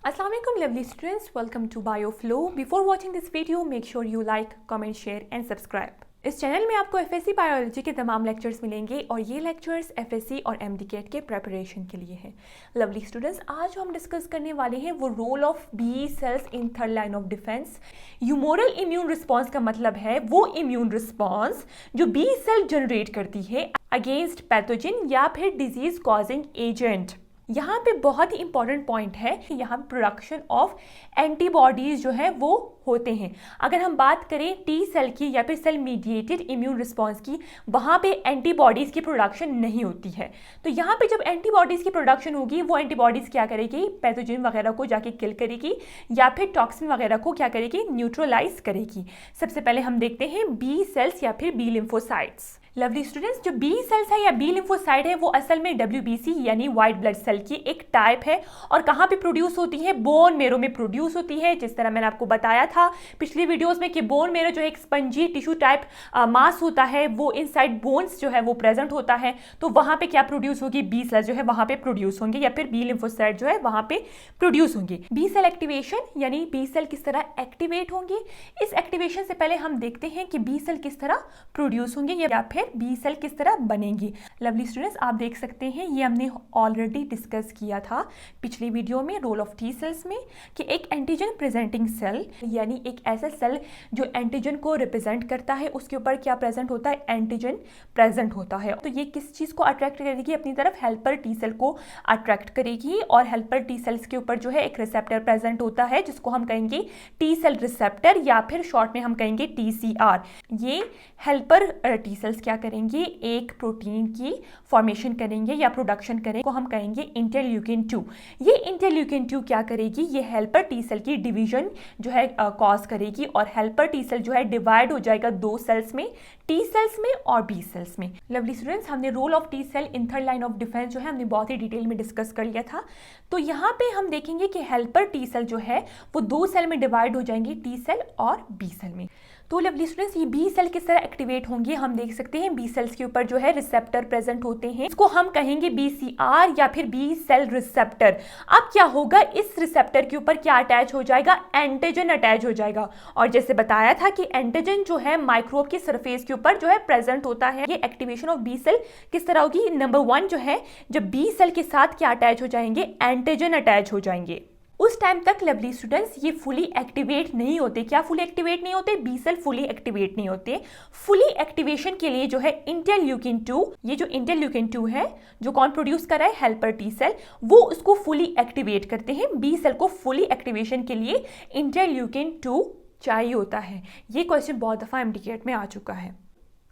Assalamualaikum lovely students, welcome to BioFlow. Before watching this video, make sure you like, comment, share and subscribe. इस channel में आपको FSc biology के तमाम lectures मिलेंगे और ये लेक्चर्स एफएससी और एमडीकेट के प्रिपरेशन के लिए हैं। लवली स्टूडेंट्स, आज हम डिस्कस करने वाले हैं वो role of B cells in third line of defence. Humoral immune response का मतलब है वो इम्यून रिस्पॉन्स जो बी सेल जनरेट करती है अगेंस्ट पैथोजन या फिर डिजीज कॉजिंग एजेंट। यहाँ पे बहुत ही इंपॉर्टेंट पॉइंट है कि यहाँ प्रोडक्शन ऑफ एंटीबॉडीज जो है वो होते हैं। अगर हम बात करें टी सेल की या फिर सेल मीडिएटेड इम्यून रिस्पॉन्स की, वहाँ पे एंटीबॉडीज़ की प्रोडक्शन नहीं होती है। तो यहाँ पे जब एंटीबॉडीज़ की प्रोडक्शन होगी, वो एंटीबॉडीज़ क्या करेगी, पैथोजन वगैरह को जाके किल करेगी या फिर टॉक्सिन वगैरह को क्या करेगी, न्यूट्रलाइज करेगी। सबसे पहले हम देखते हैं बी सेल्स या फिर बी लिम्फोसाइट्स। लवली स्टूडेंट्स, जो बी सेल्स है या बी लिम्फोसाइट है वो असल में WBC यानी वाइट ब्लड सेल की एक टाइप है और कहाँ पे प्रोड्यूस होती है, बोन मेरो में प्रोड्यूस होती है। जिस तरह मैंने आपको बताया था पिछली वीडियोस में कि बोन मेरो जो है एक स्पंजी टिश्यू टाइप मास होता है, वो इनसाइड बोन्स जो है वो प्रेजेंट होता है। तो वहाँ पे क्या प्रोड्यूस होगी, बी सेल्स जो है वहाँ पे प्रोड्यूस होंगे या फिर बी लिम्फोसाइट जो है वहाँ पे प्रोड्यूस होंगे। बी सेल एक्टिवेशन यानी बी सेल किस तरह एक्टिवेट होंगे, इस एक्टिवेशन से पहले हम देखते हैं कि बी सेल किस तरह प्रोड्यूस होंगे या फिर बी सेल किस तरह बनेंगी। लवली स्टूडेंट्स, आप देख सकते हैं ये हमने ऑलरेडी डिस्कस किया था पिछली वीडियो में रोल ऑफ टी सेल्स में कि एक एंटीजन प्रेजेंटिंग सेल यानी एक ऐसा सेल जो एंटीजन को रिप्रेजेंट करता है, उसके ऊपर क्या प्रेजेंट होता है, एंटीजन प्रेजेंट होता है। तो ये किस चीज़ को अट्रैक्ट करेगी, अपनी तरफ हेल्पर टी सेल को अट्रैक्ट करेगी और हेल्पर टी सेल्स के ऊपर जो है एक रिसेप्टर प्रेजेंट होता है जिसको हम कहेंगे टी सेल रिसेप्टर या फिर शॉर्ट में हम कहेंगे TCR। ये हेल्पर टी सेल्स क्या करेंगे, एक प्रोटीन की फॉर्मेशन करेंगे या प्रोडक्शन करेंगे को हम कहेंगे इंटरल्यूकिन 2। ये इंटरल्यूकिन 2 क्या करेगी, ये हेल्पर टी सेल की डिवीजन जो है कॉज करेगी और हेल्पर टी सेल जो है डिवाइड हो जाएगा दो सेल्स में, टी सेल्स में और बी सेल्स में। लवली स्टूडेंट्स, हमने role of T cell in third line of defence जो है हमने बहुत ही डिटेल में डिस्कस कर लिया था। तो यहाँ पे हम देखेंगे कि हेल्पर टी सेल जो है वो दो सेल में डिवाइड हो जाएंगी, टी सेल और बी सेल में। तो लवली स्टूडेंट्स, ये बी सेल किस तरह एक्टिवेट होंगे, हम देख सकते हैं बी सेल्स के ऊपर जो है रिसेप्टर प्रेजेंट होते हैं, इसको हम कहेंगे BCR या फिर बी सेल रिसेप्टर। अब क्या होगा, इस रिसेप्टर के ऊपर क्या अटैच हो जाएगा, एंटीजन अटैच हो जाएगा। और जैसे बताया था कि एंटीजन जो है माइक्रोब की सरफेस के ऊपर जो है प्रेजेंट होता है। ये एक्टिवेशन ऑफ बी सेल किस तरह होगी, नंबर 1 जो है जब बी सेल के साथ क्या अटैच हो जाएंगे, एंटीजन अटैच हो जाएंगे। उस टाइम तक लवली स्टूडेंट्स ये फुली एक्टिवेट नहीं होते। क्या फुली एक्टिवेट नहीं होते, बी सेल फुली एक्टिवेट नहीं होते। फुली एक्टिवेशन के लिए जो है इंटरल्यूकिन 2, ये जो इंटरल्यूकिन 2 है जो कौन प्रोड्यूस कर रहा है, हेल्पर टी सेल, वो उसको फुली एक्टिवेट करते हैं। बी सेल को फुली एक्टिवेशन के लिए इंटरल्यूकिन 2 चाहिए होता है। ये क्वेश्चन बहुत दफा एमडीकेट में आ चुका है।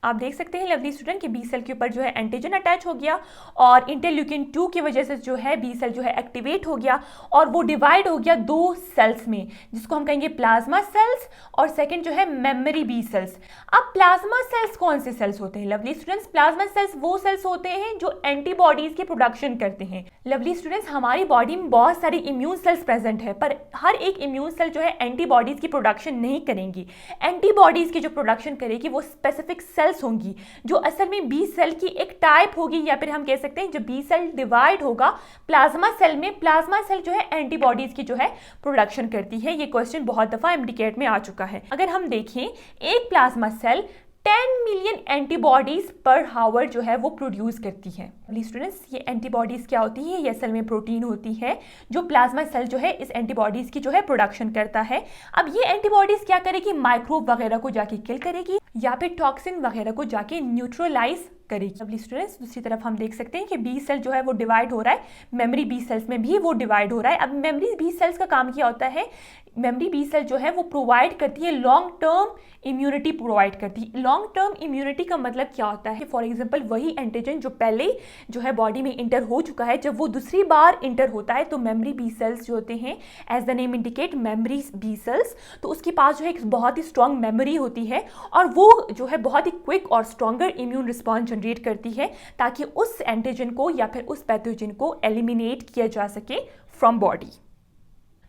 आप देख सकते हैं लवली स्टूडेंट कि बी सेल के ऊपर जो है एंटीजन अटैच हो गया और इंटरल्यूकिन 2 की वजह से जो है बी सेल जो है एक्टिवेट हो गया और वो डिवाइड हो गया दो सेल्स में, जिसको हम कहेंगे प्लाज्मा सेल्स और सेकंड जो है मेमोरी बी सेल्स। अब प्लाज्मा सेल्स कौन से सेल्स होते हैं लवली स्टूडेंट्स, प्लाज्मा सेल्स वो सेल्स होते हैं जो एंटीबॉडीज की प्रोडक्शन करते हैं। लवली स्टूडेंट्स, हमारी बॉडी में बहुत सारी इम्यून सेल्स प्रेजेंट है पर हर एक इम्यून सेल जो है एंटीबॉडीज की प्रोडक्शन नहीं करेंगी। एंटीबॉडीज की जो प्रोडक्शन करेगी वो स्पेसिफिक सेल्स होंगी जो असल में बी सेल की एक टाइप होगी या फिर हम कह सकते हैं जब बी सेल डिवाइड होगा प्लाज्मा सेल में, प्लाज्मा सेल जो है एंटीबॉडीज की जो है प्रोडक्शन करती है। ये क्वेश्चन बहुत दफा एमडीकेट में आ चुका है। अगर हम देखें एक प्लाज्मा सेल 10 मिलियन एंटीबॉडीज पर हावर जो है वो प्रोड्यूस करती है। स्टूडेंट्स, ये एंटीबॉडीज क्या होती है, ये असल में प्रोटीन होती है जो प्लाज्मा सेल जो है इस एंटीबॉडीज की जो है प्रोडक्शन करता है। अब ये एंटीबॉडीज क्या करेगी, माइक्रोब वगैरह को जाके किल करेगी या फिर टॉक्सिन वगैरह को जाके न्यूट्रलाइज करेगी। लवली स्टूडेंट्स, दूसरी तरफ हम देख सकते हैं कि बी सेल जो है वो डिवाइड हो रहा है, मेमोरी बी सेल्स में भी वो डिवाइड हो रहा है। अब मेमोरी बी सेल्स का काम क्या होता है, मेमोरी बी सेल जो है वो प्रोवाइड करती है लॉन्ग टर्म इम्यूनिटी प्रोवाइड करती है। लॉन्ग टर्म इम्यूनिटी का मतलब क्या होता है, फॉर एग्जांपल वही एंटीजन जो पहले जो है बॉडी में इंटर हो चुका है, जब वो दूसरी बार इंटर होता है तो मेमोरी बी सेल्स जो होते हैं, as the name indicate memory B cells, तो उसके पास जो है एक बहुत ही स्ट्रॉन्ग मेमोरी होती है और वो जो है बहुत ही क्विक और स्ट्रॉन्गर इम्यून रिस्पॉन्स जनरेट करती है ताकि उस एंटीजन को या फिर उस पैथोजन को एलिमिनेट किया जा सके फ्रॉम बॉडी।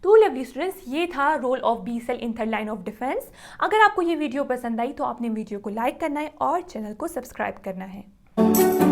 तो लवली स्टूडेंट्स, ये था role of B cell in third line of defence. अगर आपको ये वीडियो पसंद आई तो आपने वीडियो को लाइक करना है और चैनल को सब्सक्राइब करना है।